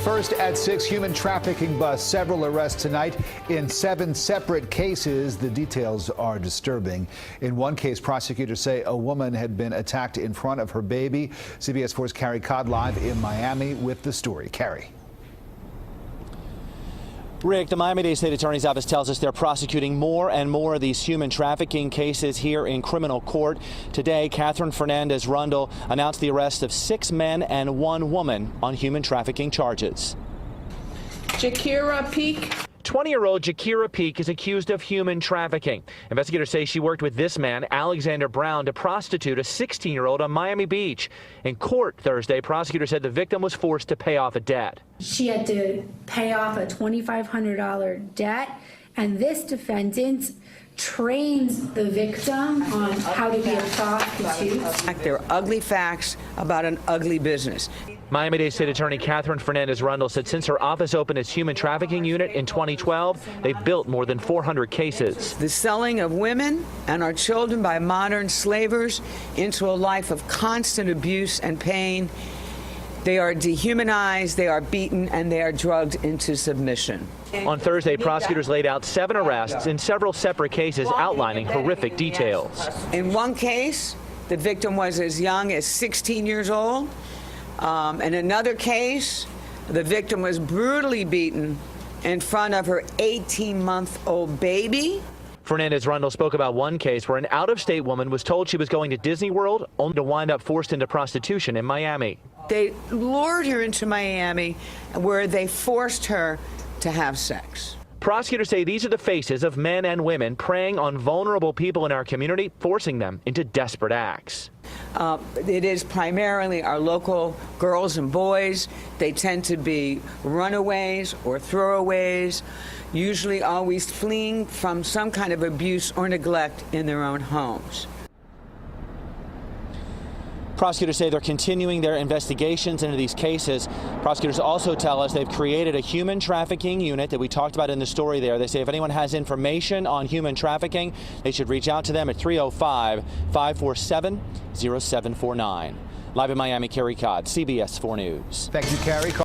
First at 6, human trafficking bust. Several arrests tonight in 7 separate cases. The details are disturbing. In one case, prosecutors say a woman had been attacked in front of her baby. CBS 4's Carrie Codd live in Miami with the story. Carrie. Rick, the Miami-Dade State Attorney's Office tells us they're prosecuting more and more of these human trafficking cases here in criminal court. Today, Catherine Fernandez Rundle announced the arrest of 6 men and 1 woman on human trafficking charges. Jakira Peak. 20-year-old Jakira Peak is accused of human trafficking. Investigators say she worked with this man, Alexander Brown, to prostitute a 16-year-old on Miami Beach. In court Thursday, prosecutors said the victim was forced to pay off a debt. She had to pay off a $2,500 debt, and this defendant trains the victim on how to be a prostitute. There are ugly facts about an ugly business. Miami-Dade State Attorney Catherine Fernandez Rundle said since her office opened its human trafficking unit in 2012, they've built more than 400 cases. The selling of women and our children by modern slavers into a life of constant abuse and pain. They are dehumanized, they are beaten, and they are drugged into submission. On Thursday, prosecutors laid out 7 arrests in several separate cases outlining horrific details. In one case, the victim was as young as 16 years old. In another case, the victim was brutally beaten in front of her 18-month-old baby. Fernandez Rundle spoke about one case where an out-of-state woman was told she was going to Disney World only to wind up forced into prostitution in Miami. They lured her into Miami where they forced her to have sex. Prosecutors say these are the faces of men and women preying on vulnerable people in our community, forcing them into desperate acts. It is primarily our local girls and boys. They tend to be runaways or throwaways, usually always fleeing from some kind of abuse or neglect in their own homes. Prosecutors say they're continuing their investigations into these cases. Prosecutors also tell us they've created a human trafficking unit that we talked about in the story there. They say if anyone has information on human trafficking, they should reach out to them at 305-547-0749. Live in Miami, Carrie Codd, CBS 4 News. Thank you, Carrie.